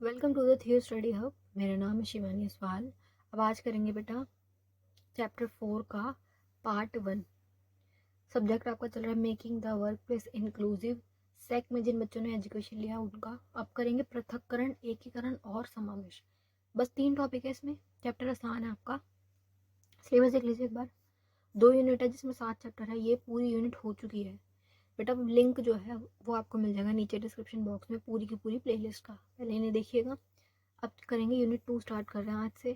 Welcome to the थियो study hub. मेरा नाम है शिवानी असवाल। अब आज करेंगे बेटा चैप्टर 4 का पार्ट 1। सब्जेक्ट आपका चल रहा है making the workplace inclusive. सेक में जिन बच्चों ने एजुकेशन लिया उनका। अब करेंगे पृथक्करण, एकीकरण और समावेश। बस 3 टॉपिक है इसमें। चैप्टर आसान है आपका। सिलेबस देख लीजिए एक बार। 2 यूनिट है जिसमें 7 चैप्टर है। ये पूरी यूनिट हो चुकी है बेटा। लिंक जो है वो आपको मिल जाएगा नीचे डिस्क्रिप्शन बॉक्स में, पूरी की पूरी प्लेलिस्ट का। पहले इन्हें देखिएगा। अब करेंगे यूनिट 2 स्टार्ट कर रहे हैं आज से।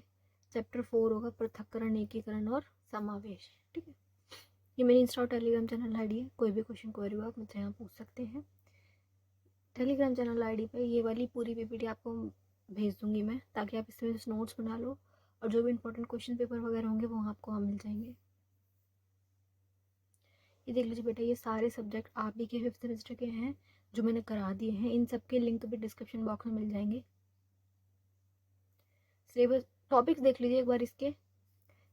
चैप्टर 4 होगा पृथक्करण, एकीकरण और समावेश। ठीक है। ये मेरी इंस्टा टेलीग्राम चैनल आईडी है। कोई भी क्वेश्चन क्वेरी हो आप मुझसे यहाँ पूछ सकते हैं। टेलीग्राम चैनल आईडी पे ये वाली पूरी पीपीटी आपको भेज दूंगी मैं, ताकि आप इसमें नोट्स बना लो और जो भी इंपॉर्टेंट क्वेश्चन पेपर वगैरह होंगे वो आपको वहाँ मिल जाएंगे। ये देख लीजिए बेटा, ये सारे सब्जेक्ट आप ही के 5th सेमेस्टर के हैं जो मैंने करा दिए हैं। इन सब के लिंक भी डिस्क्रिप्शन बॉक्स में मिल जाएंगे। सिलेबस टॉपिक्स देख लीजिए एक बार इसके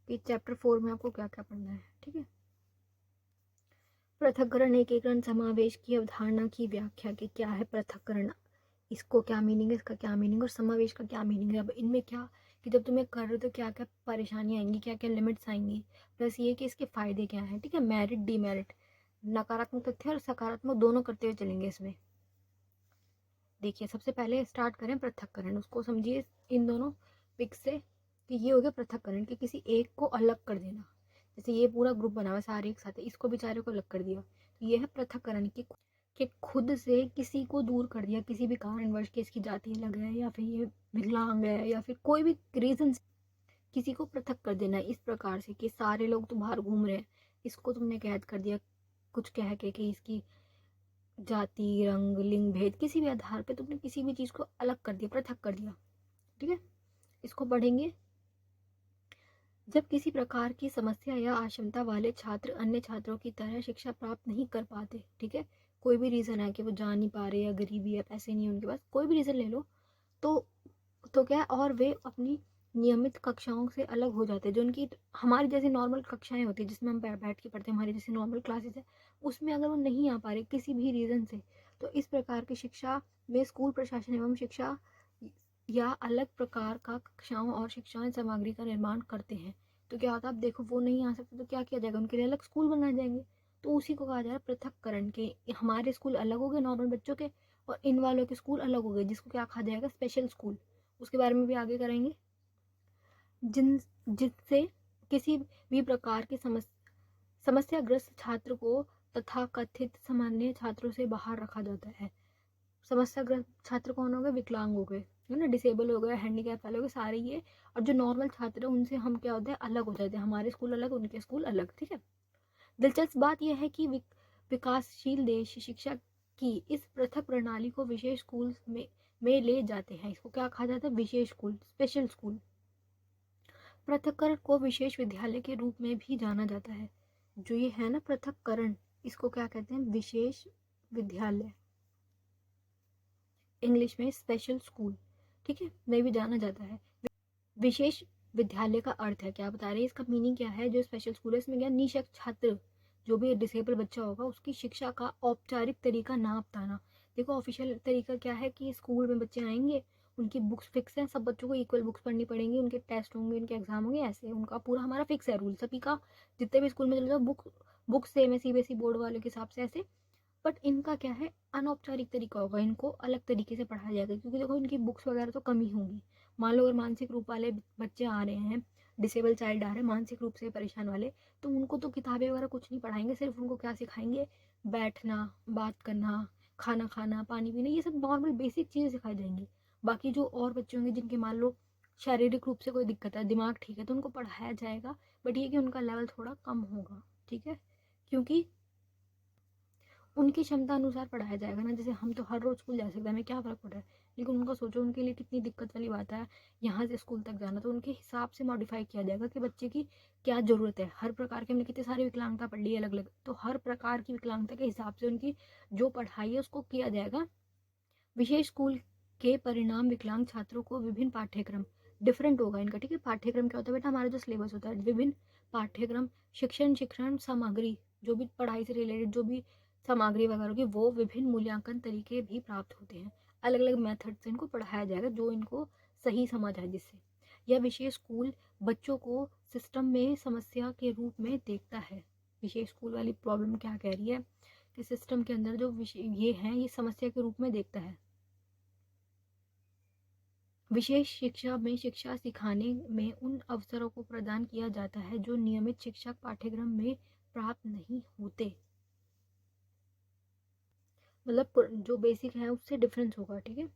कि चैप्टर 4 में आपको क्या क्या पढ़ना है। ठीक है। पृथक्करण, एकीकरण, समावेश की अवधारणा की व्याख्या कि क्या है पृथक्करण, इसको क्या मीनिंग है, इसका क्या मीनिंग, और समावेश का क्या मीनिंग है। अब इनमें क्या कि जब तुम्हें कर रहे हो तो क्या क्या परेशानियां आएंगी, क्या क्या लिमिट्स आएंगी, प्लस ये कि इसके फायदे क्या हैं। ठीक है। मेरिट, डीमेरिट, नकारात्मक तथ्य और सकारात्मक दोनों करते हुए चलेंगे इसमें। देखिए सबसे पहले स्टार्ट करें पृथक्करण, उसको समझिए इन दोनों पिक से कि ये हो गया पृथक्करण, कि किसी एक को अलग कर देना। जैसे ये पूरा ग्रुप बना हुआ सारे एक साथ है, इसको बेचारे को अलग कर दिया, तो ये है पृथक्करण कि खुद से किसी को दूर कर दिया, किसी भी कारणवश के इसकी जाति अलग है या फिर ये विकलांग है या फिर कोई भी रीजन से किसी को पृथक कर देना इस प्रकार से कि सारे लोग तो बाहर घूम रहे हैं, इसको तुमने कैद कर दिया कुछ कह के कि इसकी जाति, रंग, लिंग भेद किसी भी आधार पे तुमने किसी भी चीज को अलग कर दिया, पृथक कर दिया। ठीक है। इसको पढ़ेंगे। जब किसी प्रकार की समस्या या अक्षमता वाले छात्र अन्य छात्रों की तरह शिक्षा प्राप्त नहीं कर पाते। ठीक है। कोई भी रीजन है कि वो जा नहीं पा रहे, या गरीबी है, पैसे नहीं है उनके पास, कोई भी रीजन ले लो, तो क्या है, और वे अपनी नियमित कक्षाओं से अलग हो जाते हैं। जो उनकी हमारी जैसी नॉर्मल कक्षाएं होती है जिसमें हम बैठ के पढ़ते हैं, हमारी जैसी नॉर्मल क्लासेस है, उसमें अगर वो नहीं आ पा रहे किसी भी रीजन से, तो इस प्रकार की शिक्षा में स्कूल प्रशासन एवं शिक्षा या अलग प्रकार का कक्षाओं और शिक्षण सामग्री का निर्माण करते हैं। तो क्या होता है, अब देखो वो नहीं आ सकते तो क्या किया जाएगा, उनके लिए अलग स्कूल बनाए जाएंगे। तो उसी को कहा जा रहा है पृथक्करण के। हमारे स्कूल अलग हो गए नॉर्मल बच्चों के, और इन वालों के स्कूल अलग हो गए, जिसको क्या कहा जाएगा, स्पेशल स्कूल। उसके बारे में भी आगे करेंगे। जिन जिससे किसी भी प्रकार की समस्याग्रस्त छात्र को तथा कथित सामान्य छात्रों से बाहर रखा जाता है। समस्याग्रस्त छात्र कौन हो गए, विकलांग हो गए, है ना, डिसेबल हो गए, हैंडीकैप वाले हो गए, सारे ये। और जो नॉर्मल छात्र है उनसे हम क्या होते हैं, अलग हो जाते हैं, हमारे स्कूल अलग, उनके स्कूल अलग। ठीक है। दिलचस्प बात यह है कि विकासशील देश शिक्षा की इस पृथक प्रणाली को विशेष स्कूल में ले जाते हैं। इसको क्या कहा जाता है, विशेष स्कूल, स्पेशल स्कूल। पृथक्करण को विशेष विद्यालय के रूप में भी जाना जाता है। जो ये है ना पृथक्करण, इसको क्या कहते हैं, विशेष विद्यालय, इंग्लिश में स्पेशल स्कूल। ठीक है, नहीं भी जाना जाता है। विशेष विद्यालय का अर्थ है, क्या बता रहे हैं, इसका मीनिंग क्या है। जो स्पेशल स्कूल है इसमें क्या, निःशक्त छात्र, जो भी डिसेबल बच्चा होगा उसकी शिक्षा का औपचारिक तरीका ना अपनाना। देखो ऑफिशियल तरीका क्या है कि स्कूल में बच्चे आएंगे, उनकी बुक्स फिक्स है, सब बच्चों को इक्वल बुक्स पढ़नी पड़ेंगी, उनके टेस्ट होंगे, उनके एग्जाम होंगे, ऐसे उनका पूरा हमारा फिक्स है रूल सभी का। जितने भी स्कूल में चले जाओ बुक सेम है, सीबीएसई बोर्ड वालों के हिसाब से ऐसे। बट इनका क्या है, अनौपचारिक तरीका होगा, इनको अलग तरीके से पढ़ाया जाएगा, क्योंकि देखो इनकी बुक्स वगैरह तो कम ही होंगी। मान लो अगर मानसिक रूप वाले बच्चे आ रहे हैं, डिसेबल चाइल्ड आ रहे हैं मानसिक रूप से परेशान वाले, तो उनको तो किताबें वगैरह कुछ नहीं पढ़ाएंगे, सिर्फ उनको क्या सिखाएंगे, बैठना, बात करना, खाना खाना, पानी पीना, ये सब नॉर्मल बेसिक चीज़ें सिखाई जाएंगी। बाकी जो और बच्चे होंगे जिनके मान लो शारीरिक रूप से कोई दिक्कत है, दिमाग ठीक है, तो उनको पढ़ाया जाएगा, बट ये कि उनका लेवल थोड़ा कम होगा। ठीक है। क्योंकि उनकी क्षमता अनुसार पढ़ाया जाएगा ना। जैसे हम तो हर रोज स्कूल जा सकते हैं, हमें क्या फ़र्क पड़ रहा है, लेकिन उनका सोचो उनके लिए कितनी दिक्कत वाली बात है यहाँ से स्कूल तक जाना, तो उनके हिसाब से मॉडिफाई किया जाएगा कि बच्चे की क्या ज़रूरत है। हर प्रकार के हमने कितने सारी विकलांगता पढ़ ली है अलग अलग, तो हर प्रकार की विकलांगता के हिसाब से उनकी जो पढ़ाई है उसको किया जाएगा। विशेष स्कूल के परिणाम विकलांग छात्रों को विभिन्न पाठ्यक्रम, डिफरेंट होगा इनका। ठीक है। पाठ्यक्रम क्या होता है बेटा, हमारा जो सिलेबस होता है, विभिन्न पाठ्यक्रम, शिक्षण सामग्री, जो भी पढ़ाई से रिलेटेड जो भी सामग्री वगैरह की, वो विभिन्न मूल्यांकन तरीके भी प्राप्त होते हैं। अलग अलग मेथड से इनको पढ़ाया जाएगा जो इनको सही समझ आए, जिससे यह विशेष स्कूल बच्चों को सिस्टम में समस्या के रूप में देखता है। विशेष स्कूल वाली प्रॉब्लम क्या कह रही है कि सिस्टम के अंदर जो ये हैं ये समस्या के रूप में देखता है। विशेष शिक्षा में शिक्षा सिखाने में उन अवसरों को प्रदान किया जाता है जो नियमित शिक्षक पाठ्यक्रम में प्राप्त नहीं होते। मतलब जो बेसिक है उससे डिफरेंस होगा, ठीक है।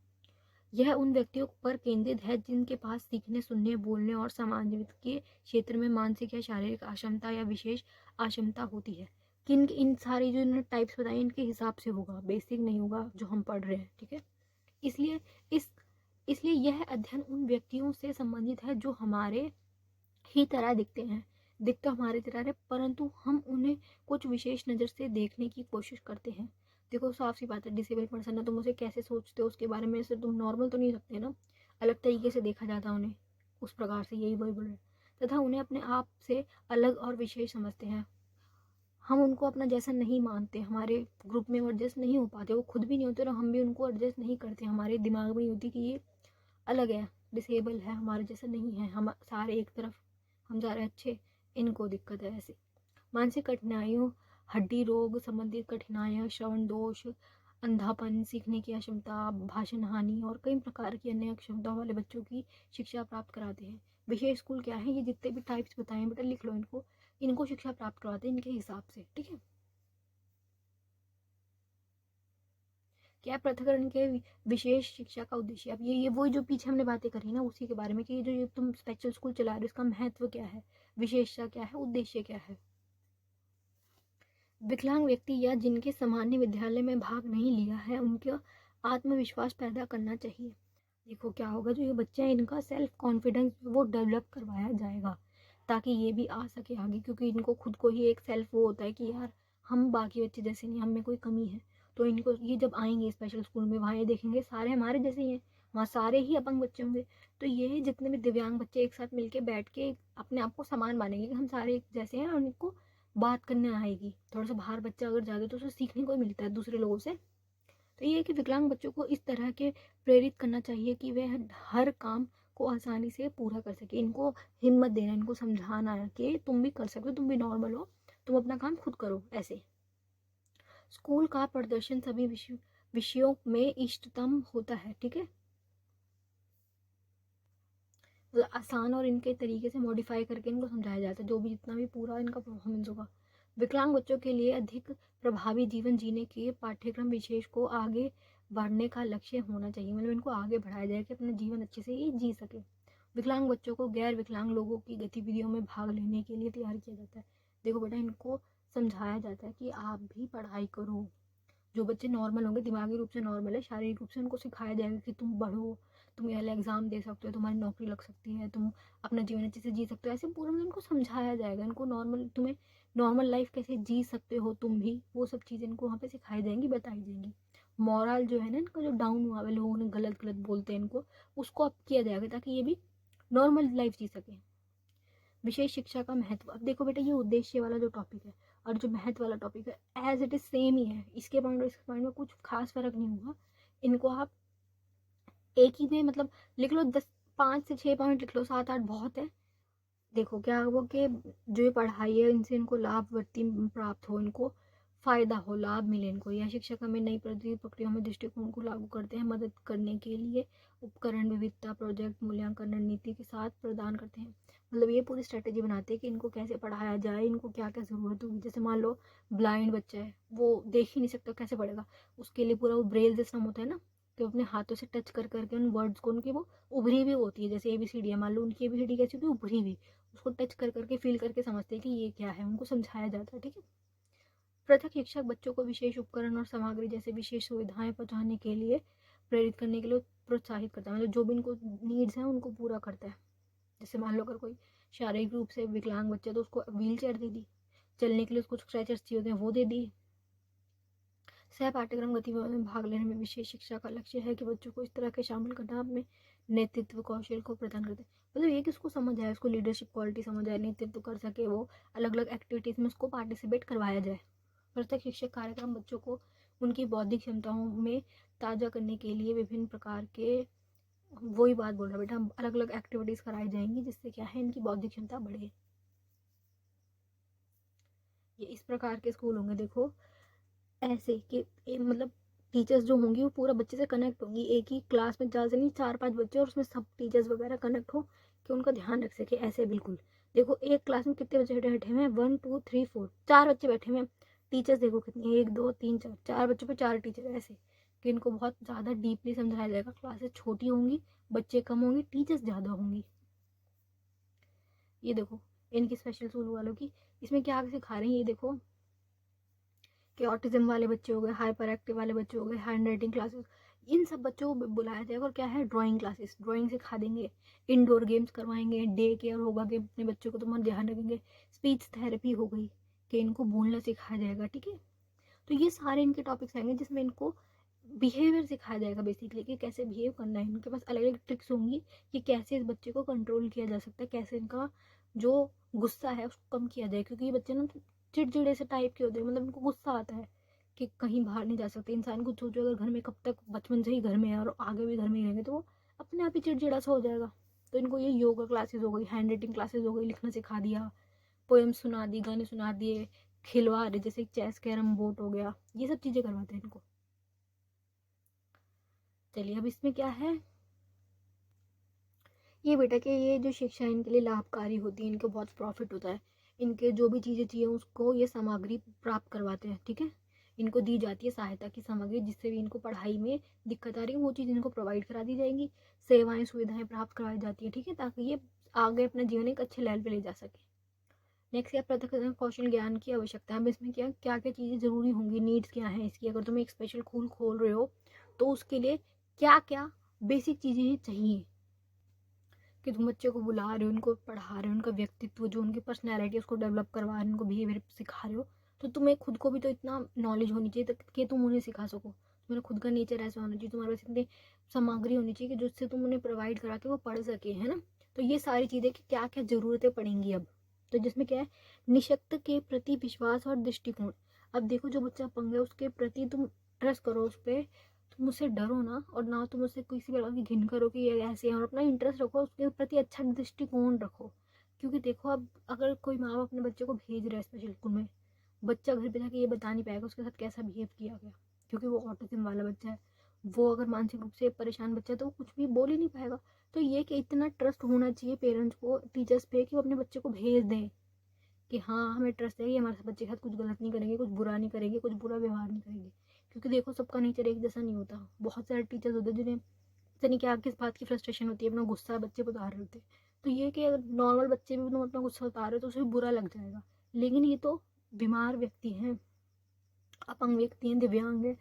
यह उन व्यक्तियों पर केंद्रित है जिनके पास सीखने, सुनने, बोलने और समाजविद के क्षेत्र में मानसिक या शारीरिक अक्षमता या विशेष अक्षमता होती है। किन इन सारी जो इन्होंने टाइप्स बताई इनके हिसाब से होगा, बेसिक नहीं होगा जो हम पढ़ रहे हैं, ठीक है। इसलिए इस इसलिए यह अध्ययन उन व्यक्तियों से संबंधित है जो हमारे ही तरह दिखते हैं, दिख तो हमारी तरह है परंतु हम उन्हें कुछ विशेष नज़र से देखने की कोशिश करते हैं। देखो साफ सी बात है, डिसेबल पर्सन है, तुम उसे कैसे सोचते हो उसके बारे में, से तुम नॉर्मल तो नहीं सकते ना, अलग तरीके से देखा जाता है उन्हें उस प्रकार से, यही वही बोल रहे तथा उन्हें अपने आप से अलग और विशेष समझते हैं। हम उनको अपना जैसा नहीं मानते, हमारे ग्रुप में एडजस्ट नहीं हो पाते, वो खुद भी नहीं होते और हम भी उनको एडजस्ट नहीं करते, हमारे दिमाग में होती कि ये अलग है, डिसेबल है, हमारे जैसा नहीं है, हम सारे एक तरफ, हम सारे अच्छे, इनको दिक्कत है। ऐसे मानसिक कठिनाइयों, हड्डी रोग संबंधित कठिनाइयाँ, श्रवण दोष, अंधापन, सीखने की अक्षमता, भाषण हानि और कई प्रकार की अन्य अक्षमताओं वाले बच्चों की शिक्षा प्राप्त कराते हैं। विशेष स्कूल क्या है, ये जितने भी टाइप्स बताए बेटा लिख लो इनको, इनको शिक्षा प्राप्त करवाते हैं इनके हिसाब से, ठीक है। क्या पृथक्करण के विशेष शिक्षा का उद्देश्य, अब ये वही जो पीछे हमने बातें करी ना उसी के बारे में कि ये जो ये तुम स्पेशल स्कूल चला रहे हो इसका महत्व क्या है, विशेषता क्या है, उद्देश्य क्या है। विकलांग व्यक्ति या जिनके सामान्य विद्यालय में भाग नहीं लिया है उनका आत्मविश्वास पैदा करना चाहिए। देखो क्या होगा, जो ये बच्चे हैं इनका सेल्फ कॉन्फिडेंस वो डेवलप करवाया जाएगा ताकि ये भी आ सके आगे, क्योंकि इनको खुद को ही एक सेल्फ वो होता है कि यार हम बाकी बच्चे जैसे नहीं, हम में कोई कमी है। तो इनको ये जब आएंगे स्पेशल स्कूल में वहाँ ये देखेंगे सारे हमारे जैसे ही हैं, वहाँ सारे ही अपंग बच्चे होंगे, तो ये जितने भी दिव्यांग बच्चे एक साथ मिलके बैठ के अपने आप को समान मानेंगे कि हम सारे एक जैसे हैं, और उनको बात करने आएगी। थोड़ा सा बाहर बच्चा अगर जाए तो उसे सीखने को मिलता है दूसरे लोगों से। तो ये है कि विकलांग बच्चों को इस तरह के प्रेरित करना चाहिए कि वे हर काम को आसानी से पूरा कर सके, इनको हिम्मत देना, इनको समझाना है कि तुम भी कर सकते हो, तुम भी नॉर्मल हो, तुम अपना काम खुद करो। ऐसे स्कूल का प्रदर्शन सभी विषयों में इष्टतम होता है, ठीक है। मतलब आसान और इनके तरीके से मॉडिफाई करके इनको समझाया जाता है, जो भी जितना भी पूरा इनका परफॉर्मेंस होगा। विकलांग बच्चों के लिए अधिक प्रभावी जीवन जीने के पाठ्यक्रम विशेष को आगे बढ़ने का लक्ष्य होना चाहिए, मतलब इनको आगे बढ़ाया जाए कि अपना जीवन अच्छे से ये जी सके। विकलांग बच्चों को गैर विकलांग लोगों की गतिविधियों में भाग लेने के लिए तैयार किया जाता है। देखो बेटा इनको समझाया जाता है कि आप भी पढ़ाई करो, जो बच्चे नॉर्मल होंगे, दिमागी रूप से नॉर्मल है, शारीरिक रूप से उनको सिखाया जाएगा कि तुम बढ़ो, तुम ये वाला एग्जाम दे सकते हो, तुम्हारी नौकरी लग सकती है, तुम अपना जीवन अच्छे से जी सकते हो। ऐसे पूरा मतलब इनको समझाया जाएगा, इनको नॉर्मल, तुम्हें नॉर्मल लाइफ कैसे जी सकते हो तुम भी, वो सब चीज़ें इनको वहाँ पे सिखाई जाएंगी, बताई जाएंगी। मॉरल जो है ना इनका, जो डाउन हुआ है लोगों ने गलत गलत बोलते हैं इनको, उसको अप किया जाएगा ताकि ये भी नॉर्मल लाइफ जी सके। विशेष शिक्षा का महत्व, अब देखो बेटा ये उद्देश्य वाला जो टॉपिक है और जो महत्व वाला टॉपिक है एज इट इज सेम ही है, इसके पॉइंट और इसके पॉइंट में कुछ खास फर्क नहीं होगा। इनको आप एक ही में मतलब लिख लो, 5 से 6 पॉइंट लिख लो, 7 8 बहुत है। देखो क्या वो कि जो ये पढ़ाई है इनसे इनको लाभ वर्ती प्राप्त हो, इनको फायदा हो, लाभ मिले इनको। यह शिक्षक हमें नई प्रक्रियाओं में दृष्टिकोण को लागू करते हैं, मदद करने के लिए उपकरण, विविधता, प्रोजेक्ट, मूल्यांकन रणनीति के साथ प्रदान करते हैं। मतलब ये पूरी स्ट्रेटेजी बनाते हैं कि इनको कैसे पढ़ाया जाए, इनको क्या क्या ज़रूरत होगी। जैसे मान लो ब्लाइंड बच्चा है, वो देख ही नहीं सकता, कैसे पढ़ेगा, उसके लिए पूरा वो ब्रेल सिस्टम होता है ना, कि अपने हाथों से टच कर करके उन वर्ड्स को, उनकी वो उभरी हुई होती है, जैसे ABCD है, मान लो उनकी ABCD कैसी होती है, उभरी हुई, उसको टच कर करके फील करके समझते हैं कि ये क्या है, उनको समझाया जाता है, ठीक है। पृथक शिक्षक बच्चों को विशेष उपकरण और सामग्री जैसे विशेष सुविधाएं पहुंचाने के लिए प्रेरित करने के लिए प्रोत्साहित करता है, मतलब जो भी इनको नीड्स हैं उनको पूरा करता है। जैसे मान लो अगर कोई शारीरिक रूप से विकलांग बच्चा है तो उसको व्हील चेयर दे दी, चलने के लिए उसको स्ट्रेचर्स चाहिए होते हैं वो दे दी। सह पाठ्यक्रम गतिविधियों में भाग लेने में विशेष शिक्षा का लक्ष्य है कि बच्चों को इस तरह के शामिल करना अपने नेतृत्व कौशल को प्रदान करते हैं। मतलब ये कि उसको समझ आए, उसको लीडरशिप क्वालिटी समझ आए, नेतृत्व कर सके, वो अलग अलग एक्टिविटीज़ में उसको पार्टिसिपेट करवाया जाए। प्रत्येक शिक्षक कार्यक्रम बच्चों को उनकी बौद्धिक क्षमताओं में ताज़ा करने के लिए विभिन्न प्रकार के, वही बात बोल रहा बेटा, अलग अलग एक्टिविटीज़ कराई जाएंगी जिससे क्या है इनकी बौद्धिक क्षमता बढ़े। ये इस प्रकार के स्कूल होंगे देखो, ऐसे कि मतलब टीचर्स जो होंगी वो पूरा बच्चे से कनेक्ट होंगी, एक ही क्लास में ज़्यादा से नहीं 4-5 बच्चे और उसमें सब टीचर्स वगैरह कनेक्ट हो कि उनका ध्यान रख सके। ऐसे बिल्कुल देखो एक क्लास में कितने बच्चे बैठे हुए हैं, 1 2 3 4, 4 बच्चे बैठे हुए हैं, टीचर्स देखो कितनी, 1 2 3 4, 4 बच्चों पे 4 टीचर, ऐसे कि इनको बहुत ज़्यादा डीपली समझाया जाएगा। क्लासेस छोटी होंगी, बच्चे कम होंगे, टीचर्स ज़्यादा होंगी। ये देखो इनकी स्पेशल स्कूल वालों की, इसमें क्या सिखा रहे हैं ये देखो कि ऑटिज्म वाले बच्चे हो गए, हाइपर एक्टिव वाले बच्चे हो गए, हैंड राइटिंग क्लासेस, इन सब बच्चों को बुलाया जाएगा। और क्या है, ड्राइंग क्लासेस, ड्राइंग सिखा देंगे, इंडोर गेम्स करवाएंगे, डे केयर होगा कि अपने बच्चों को तुम्हारा ध्यान रखेंगे, स्पीच थेरेपी हो गई कि इनको बोलना सिखाया जाएगा। ठीक है, तो ये सारे इनके टॉपिक्स आएंगे जिसमें इनको बिहेवियर सिखाया जाएगा बेसिकली कि कैसे बिहेव करना है। इनके पास अलग अलग ट्रिक्स होंगी कि कैसे इस बच्चे को कंट्रोल किया जा सकता है, कैसे इनका जो गुस्सा है उसको कम किया जाए, क्योंकि ये बच्चे ना चिड़चिड़े से टाइप के होते हैं, मतलब इनको गुस्सा आता है कि कहीं बाहर नहीं जा सकते। इंसान को सोचो अगर घर में कब तक बचपन से ही घर में है और आगे भी घर में ही रहेंगे तो वो अपने आप ही चिड़चिड़ा सा हो जाएगा। तो इनको ये योगा क्लासेस हो गई, हैंड राइटिंग क्लासेस हो गई, लिखना सिखा दिया, पोएम सुना दी, गाने सुना दिए, खिलवा रहे जैसे चेस कैरम बोर्ड हो गया, ये सब चीज़ें करवाते हैं इनको। चलिए अब इसमें क्या है, ये बेटा कि ये जो शिक्षा इनके लिए लाभकारी होती है, इनको बहुत प्रॉफिट होता है, इनके जो भी चीज़ें चाहिए उसको ये सामग्री प्राप्त करवाते हैं। ठीक है, इनको दी जाती है सहायता की सामग्री, जिससे भी इनको पढ़ाई में दिक्कत आ रही है वो चीज़ इनको प्रोवाइड करा दी जाएंगी, सेवाएं सुविधाएं प्राप्त करवाई जाती है। ठीक है, ताकि ये आगे अपना जीवन एक अच्छे लेवल पे ले जा सके। नेक्स्ट क्या, पृथक कौशल ज्ञान की आवश्यकता है। अब इसमें क्या क्या क्या चीज़ें ज़रूरी होंगी, नीड्स क्या है इसकी, अगर तुम एक स्पेशल स्कूल खोल रहे हो तो उसके लिए क्या क्या बेसिक चीज़ें चाहिए कि तुम बच्चे को बुला रहे हो, उनको पढ़ा रहे हो, उनका व्यक्तित्व जो उनकी पर्सनैलिटी उसको डेवलप करवा रहे हो, उनको बिहेवियर सिखा रहे हो, तो तुम्हें खुद को भी तो इतना नॉलेज होनी चाहिए कि तुम उन्हें सिखा सको। तुम्हारा खुद का नेचर ऐसा होना चाहिए, तुम्हारे पास इतनी सामग्री होनी चाहिए कि जिससे तुम उन्हें प्रोवाइड करा के वो पढ़ सके, है ना। तो ये सारी चीज़ें कि क्या क्या ज़रूरतें पड़ेंगी अब, तो जिसमें क्या है, निःशक्त के प्रति विश्वास और दृष्टिकोण। अब देखो जो बच्चा अपंग है उसके प्रति तुम ट्रस्ट करो उस पर, तुम उससे डरो ना, और ना तुम उससे किसी प्रकार की घिन करो कि ये ऐसे है, और अपना इंटरेस्ट रखो, उसके प्रति अच्छा दृष्टिकोण रखो। क्योंकि देखो अब अगर कोई माँ बाप अपने बच्चे को भेज रहा है स्पेशल स्कूल में, बच्चा घर पे जाके ये बता नहीं पाएगा उसके साथ कैसा बिहेव किया गया, क्योंकि वो ऑटिज्म वाला बच्चा है, वो अगर मानसिक रूप से परेशान बच्चा है तो वो कुछ भी बोल ही नहीं पाएगा। तो ये कि इतना ट्रस्ट होना चाहिए पेरेंट्स को टीचर्स पे कि वो अपने बच्चे को भेज दें कि हाँ हमें ट्रस्ट है कि हमारे बच्चे के साथ कुछ गलत नहीं करेंगे, कुछ बुरा नहीं करेंगे, कुछ बुरा व्यवहार नहीं करेंगे। क्योंकि देखो सबका नेचर एक जैसा नहीं होता, बहुत सारे टीचर्स होते हैं जिन्हें पता नहीं क्या किस बात की फ्रस्ट्रेशन होती है, अपना गुस्सा बच्चे पर उतार रहे होते हैं। तो ये कि अगर नॉर्मल बच्चे भी तुम अपना गुस्सा उतार रहे हो तो उसे बुरा लग जाएगा, लेकिन ये तो बीमार व्यक्ति हैं, अपंग व्यक्ति हैं, दिव्यांग है,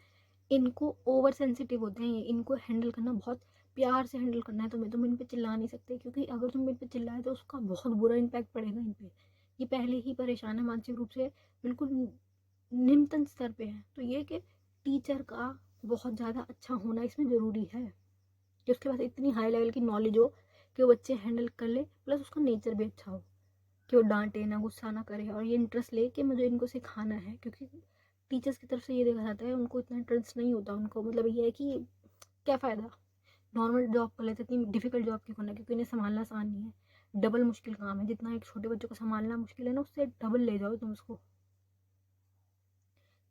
इनको ओवर सेंसिटिव होते हैं, ये इनको हैंडल करना बहुत प्यार से हैंडल करना है तुम्हें, तुम इन पे चिल्ला नहीं सकते, क्योंकि अगर तुम इन पे चिल्लाए तो उसका बहुत बुरा इम्पैक्ट पड़ेगा इन पे। ये पहले ही परेशान है मानसिक रूप से, बिल्कुल निम्नतम स्तर पे है। तो ये कि टीचर का बहुत ज़्यादा अच्छा होना इसमें ज़रूरी है कि उसके पास इतनी हाई लेवल की नॉलेज हो कि वो बच्चे हैंडल कर ले, प्लस उसका नेचर भी अच्छा हो कि वो डांटे ना, गुस्सा ना करे, और ये इंटरेस्ट ले कि मुझे इनको सिखाना है। क्योंकि टीचर्स की तरफ से ये देखा जाता है उनको इतना इंटरेस्ट नहीं होता, उनको मतलब ये है कि क्या फ़ायदा नॉर्मल जॉब कर लेते, इतनी डिफिकल्ट जॉब क्यों करना, क्योंकि इन्हें संभालना आसान नहीं है, डबल मुश्किल काम है। जितना एक छोटे बच्चों को संभालना मुश्किल है ना, उससे डबल ले जाओ तुम उसको।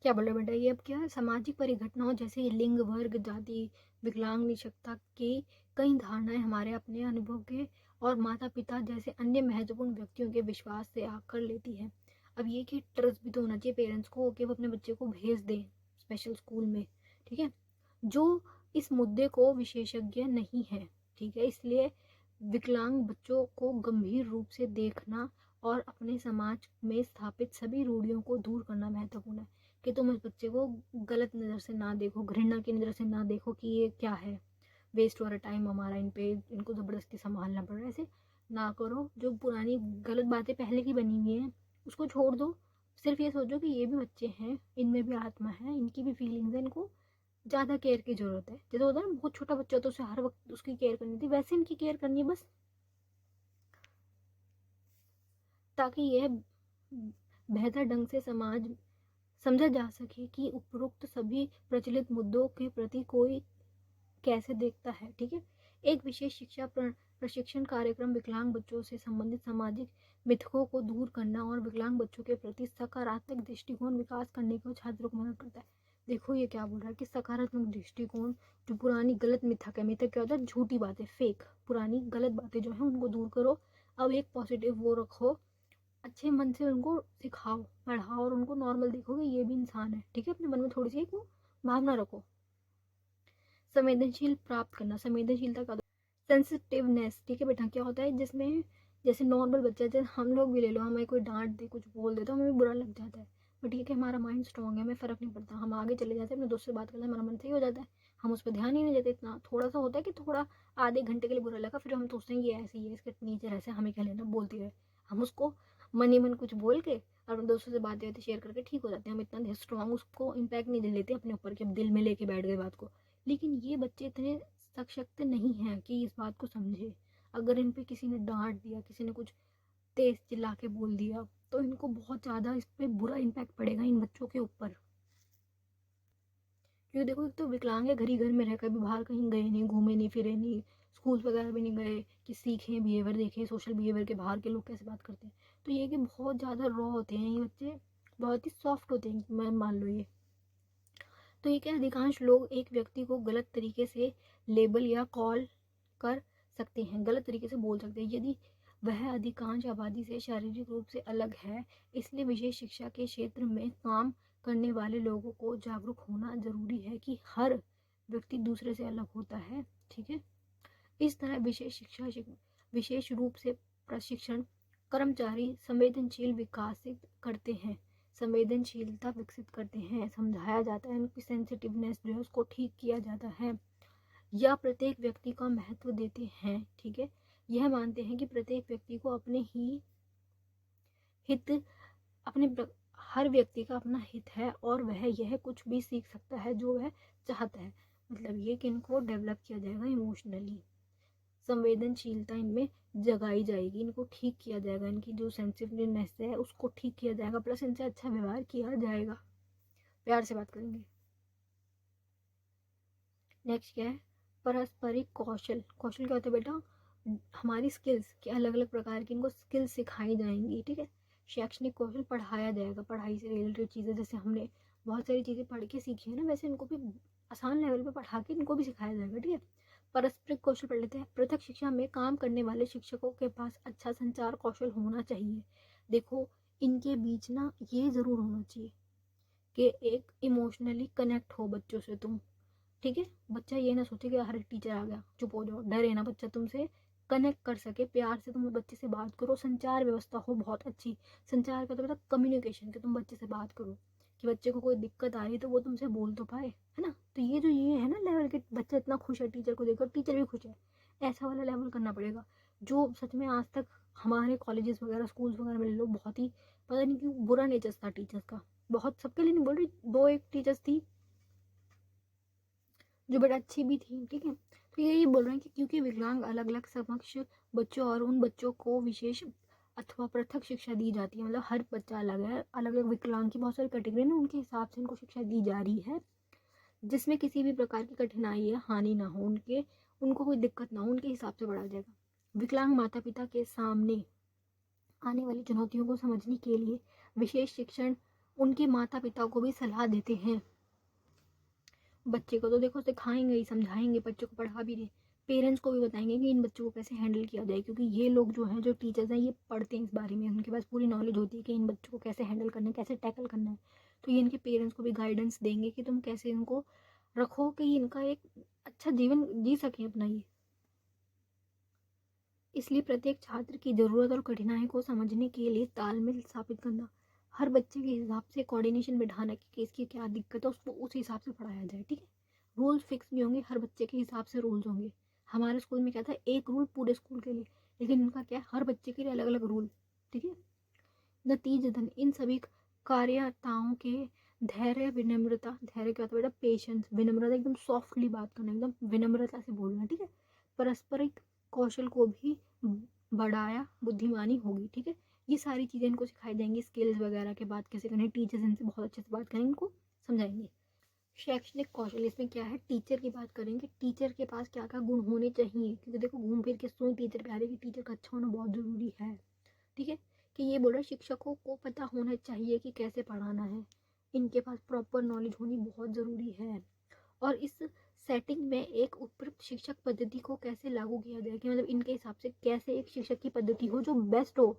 क्या बोल रहे बेटा, ये अब क्या है, सामाजिक परिघटनाओं जैसे लिंग, वर्ग, जाति, विकलांग, निःशक्तता की कई धारणाएं हमारे अपने अनुभव के और माता पिता जैसे अन्य महत्वपूर्ण व्यक्तियों के विश्वास से आकर लेती है। अब ये कि ट्रस्ट भी तो होना चाहिए पेरेंट्स को कि वो अपने बच्चे को भेज दें स्पेशल स्कूल में। ठीक है, जो इस मुद्दे को विशेषज्ञ नहीं है, ठीक है, इसलिए विकलांग बच्चों को गंभीर रूप से देखना और अपने समाज में स्थापित सभी रूढ़ियों को दूर करना महत्वपूर्ण है। कि तुम इस बच्चे को गलत नज़र से ना देखो, घृणा की नज़र से ना देखो कि ये क्या है, वेस्ट हो रहा टाइम हमारा इन पे, इनको ज़बरदस्ती संभालना पड़ रहा है, ऐसे ना करो। जो पुरानी गलत बातें पहले की बनी हुई हैं उसको छोड़ दो, सिर्फ ये सोचो कि ये भी बच्चे हैं, इनमें भी आत्मा है, इनकी भी फीलिंग्स है, इनको ज़्यादा केयर की ज़रूरत है। जैसे होता है ना बहुत छोटा बच्चा तो उसे हर वक्त उसकी केयर करनी थी, वैसे इनकी केयर करनी है बस, ताकि यह बेहतर ढंग से समाज समझा जा सके कि उपरोक्त सभी प्रचलित मुद्दों के प्रति कोई कैसे देखता है। ठीक है, एक विशेष शिक्षा प्रशिक्षण कार्यक्रम विकलांग बच्चों से संबंधित सामाजिक मिथकों को दूर करना और विकलांग बच्चों के प्रति सकारात्मक दृष्टिकोण विकास करने को छात्रों को मदद करता है। देखो ये क्या बोल रहा है कि सकारात्मक दृष्टिकोण, जो पुरानी गलत मिथक है, मिथक क्या होता है, झूठी बातें, फेक, पुरानी गलत बातें जो है उनको दूर करो, अब एक पॉजिटिव वो रखो, अच्छे मन से उनको सिखाओ, पढ़ाओ और उनको नॉर्मल देखोगे ये भी इंसान है। ठीक है, अपने मन में थोड़ी सी एक भावना रखो। संवेदनशील प्राप्त करना, संवेदनशीलता का सेंसिटिवनेस। ठीक है बेटा, क्या होता है जिसमें जैसे नॉर्मल बच्चा, जैसे हम लोग भी ले लो, हमें कोई डांट दे, कुछ बोल दे तो हमें भी बुरा लग जाता है, बट ठीक है हमारा माइंड स्ट्रॉन्ग है, हमें फ़र्क नहीं पड़ता, हम आगे चले जाते हैं, अपने दोस्त से बात करते हैं, हमारा मन सही हो जाता है, हम उस पर ध्यान ही नहीं देते। इतना थोड़ा सा होता है कि थोड़ा आधे घंटे के लिए बुरा लगा, फिर हम सोचते हैं ये ऐसे ही है, इसके नेचर ऐसे, हमें क्या लेना, बोलती रहे, हम उसको मन ही मन कुछ बोल के और अपने दोस्तों से बातें शेयर करके ठीक हो जाते हैं। हम इतना स्ट्रॉन्ग उसको इम्पैक्ट नहीं लेते अपने ऊपर कि अब दिल में लेके बैठ गए बात को। लेकिन ये बच्चे इतने सशक्त नहीं हैं कि इस बात को समझे। अगर इन पे किसी ने डांट दिया, किसी ने कुछ तेज चिल्ला के बोल दिया, तो इनको बहुत ज़्यादा इस पे बुरा इम्पैक्ट पड़ेगा इन बच्चों के ऊपर। क्योंकि देखो एक तो विकलांग है, घर ही घर में रह, कभी बाहर कहीं गए नहीं, घूमे नहीं, फिरे नहीं, स्कूल वगैरह भी नहीं गए कि सीखें बिहेवियर, देखें सोशल बिहेवियर के बाहर के लोग कैसे बात करते हैं। तो ये कि बहुत ज़्यादा रॉ होते हैं ये बच्चे, बहुत ही सॉफ्ट होते हैं, मैं मान लो ये। तो ये क्या, अधिकांश लोग एक व्यक्ति को गलत तरीके से लेबल या कॉल कर सकते हैं, गलत तरीके से बोल सकते हैं यदि वह अधिकांश आबादी से शारीरिक रूप से अलग है। इसलिए विशेष शिक्षा के क्षेत्र में काम करने वाले लोगों को जागरूक होना जरूरी है कि हर व्यक्ति दूसरे से अलग होता है। ठीक है, इस तरह विशेष रूप से प्रशिक्षण कर्मचारी संवेदनशील विकसित करते हैं, संवेदनशीलता विकसित करते हैं, समझाया जाता है, उनकी सेंसिटिवनेस जो है उसको ठीक किया जाता है, या प्रत्येक व्यक्ति का महत्व देते हैं। ठीक है, यह मानते हैं कि प्रत्येक व्यक्ति को अपने ही हित, अपने हर व्यक्ति का अपना हित है और वह यह कुछ भी सीख सकता है जो वह चाहता है। मतलब ये कि इनको डेवलप किया जाएगा इमोशनली, संवेदनशीलता इनमें जगाई जाएगी, इनको ठीक किया जाएगा, इनकी जो सेंसिटिवनेस है उसको ठीक किया जाएगा, प्लस इनसे अच्छा व्यवहार किया जाएगा, प्यार से बात करेंगे। नेक्स्ट क्या है, पारस्परिक कौशल। कौशल क्या होता है बेटा, हमारी स्किल्स के अलग अलग प्रकार की इनको स्किल्स सिखाई जाएंगी। ठीक है, शैक्षणिक कौशल पढ़ाया जाएगा, पढ़ाई से रिलेटेड चीज़ें, जैसे हमने बहुत सारी चीज़ें पढ़ के सीखी है ना, वैसे इनको भी आसान लेवल पे पढ़ा के इनको भी सिखाया जाएगा। ठीक है, पारस्परिक कौशल पढ़ लेते हैं। पृथक शिक्षा में काम करने वाले शिक्षकों के पास अच्छा संचार कौशल होना चाहिए। देखो इनके बीच ना ये ज़रूर होना चाहिए कि एक इमोशनली कनेक्ट हो बच्चों से तुम। ठीक है, बच्चा ये ना सोचे कि हर टीचर आ गया चुप हो जाओ, डरे ना, बच्चा तुमसे कनेक्ट कर सके, प्यार से तुम बच्चे से बात करो, संचार व्यवस्था हो बहुत अच्छी। संचार का तो बेटा कम्युनिकेशन, कि तुम बच्चे से बात करो, कि बच्चे को कोई दिक्कत आ रही है तो वो तुमसे बोल तो पाए, है ना। तो ये जो ये है ना लेवल के, बच्चा इतना खुश है टीचर को देखकर, टीचर भी खुश है, ऐसा वाला लेवल करना पड़ेगा। जो सच में आज तक हमारे कॉलेजेस वगैरह स्कूल्स वगैरह में लोग बहुत ही पता नहीं क्यों बुरा नेचर था टीचर्स का, बहुत, सबके लिए नहीं बोल रही, दो एक टीचर्स थी जो बड़ा अच्छी भी थी। ठीक है, तो यही बोल रहे हैं कि क्योंकि विकलांग अलग अलग समक्ष बच्चों और उन बच्चों को विशेष अथवा पृथक शिक्षा दी जाती है, मतलब हर बच्चा अलग है, अलग अलग विकलांग की बहुत सारी कैटेगरी है, उनके हिसाब से उनको शिक्षा दी जा रही है, जिसमें किसी भी प्रकार की कठिनाई या हानि ना हो, उनको कोई दिक्कत ना हो, उनके हिसाब से पढ़ाया जाएगा। विकलांग माता पिता के सामने आने वाली चुनौतियों को समझने के लिए विशेष शिक्षण उनके माता पिता को भी सलाह देते हैं। बच्चे को तो देखो सिखाएंगे ही, समझाएंगे, बच्चों को पढ़ा भी रहे, पेरेंट्स को भी बताएंगे कि इन बच्चों को कैसे हैंडल किया जाए, क्योंकि ये लोग जो हैं, जो टीचर्स हैं, ये पढ़ते हैं इस बारे में, उनके पास पूरी नॉलेज होती है कि इन बच्चों को कैसे हैंडल करना है, कैसे टैकल करना है। तो ये इनके पेरेंट्स को भी गाइडेंस देंगे कि तुम कैसे इनको रखो कि इनका एक अच्छा जीवन जी सकें अपना ये। इसलिए प्रत्येक छात्र की ज़रूरत और कठिनाई को समझने के लिए तालमेल स्थापित करना, हर बच्चे के हिसाब से कोऑर्डिनेशन बिठाना कि इसकी क्या दिक्कत है, उसको उस हिसाब से पढ़ाया जाए। ठीक है, रूल्स फिक्स भी होंगे, हर बच्चे के हिसाब से रूल्स होंगे। हमारे स्कूल में क्या था, एक रूल पूरे स्कूल के लिए, लेकिन इनका क्या है, हर बच्चे के लिए अलग अलग रूल। ठीक है, नतीजतन इन सभी कार्यताओं के धैर्य विनम्रता, धैर्य क्या होता है बेटा, पेशेंस, विनम्रता, एकदम सॉफ्टली बात करना, एकदम विनम्रता से बोलना। ठीक है, पारस्परिक कौशल को भी बढ़ाया बुद्धिमानी होगी। ठीक है, ये सारी चीज़ें इनको सिखाई जाएंगी, स्किल्स वगैरह के बात कैसे करनी, टीचर्स इनसे बहुत अच्छे से बात करेंगे, इनको समझाएंगे। शैक्षणिक कौशल, इसमें क्या है, टीचर की बात करेंगे, टीचर के पास क्या क्या गुण होने चाहिए, क्योंकि देखो घूम फिर के सुन टीचर पे आ रही है कि टीचर का अच्छा होना बहुत ज़रूरी है। ठीक है, कि ये बोल रहा है शिक्षकों को पता होना चाहिए कि कैसे पढ़ाना है, इनके पास प्रॉपर नॉलेज होनी बहुत ज़रूरी है। और इस सेटिंग में एक उपयुक्त शिक्षक पद्धति को कैसे लागू किया जाए, कि मतलब इनके हिसाब से कैसे एक शिक्षक की पद्धति हो जो बेस्ट हो।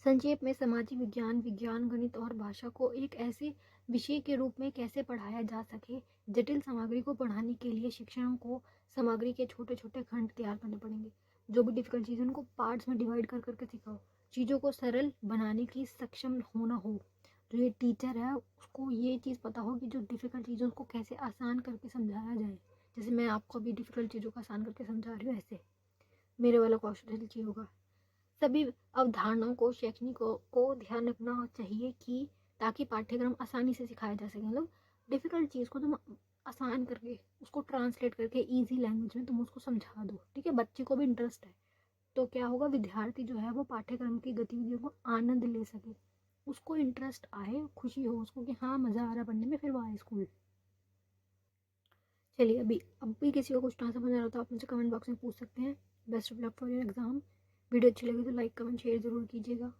संक्षेप में सामाजिक विज्ञान, विज्ञान, गणित और भाषा को एक ऐसे विषय के रूप में कैसे पढ़ाया जा सके। जटिल सामग्री को पढ़ाने के लिए शिक्षकों को सामग्री के छोटे छोटे खंड तैयार करने पड़ेंगे। जो भी डिफिकल्ट चीज़ उनको पार्ट्स में डिवाइड कर करके सिखाओ। चीज़ों को सरल बनाने की सक्षम होना हो। जो ये टीचर है उसको ये चीज़ पता हो कि जो डिफिकल्ट चीज़ उसको कैसे आसान करके समझाया जाए। जैसे मैं आपको अभी डिफिकल्ट चीज़ों को आसान करके समझा रही हूँ, ऐसे मेरे वाला कौशल चाहिए होगा। सभी अवधारणाओं को शैक्षणिक को ध्यान रखना चाहिए कि ताकि पाठ्यक्रम आसानी से सिखाया जा सके। मतलब डिफिकल्ट चीज़ को तुम आसान करके उसको ट्रांसलेट करके इजी लैंग्वेज में तुम उसको समझा दो। ठीक है, बच्चे को भी इंटरेस्ट है तो क्या होगा, विद्यार्थी जो है वो पाठ्यक्रम की गतिविधियों को आनंद ले सके, उसको इंटरेस्ट आए, खुशी हो उसको कि हाँ मज़ा आ रहा है पढ़ने में, फिर वो आए स्कूल। चलिए, अभी किसी को कुछ ना समझ आ रहा तो आप मुझे कमेंट बॉक्स में पूछ सकते हैं। Best of luck for your exam. Video अच्छी लगी तो लाइक कमेंट शेयर ज़रूर कीजिएगा।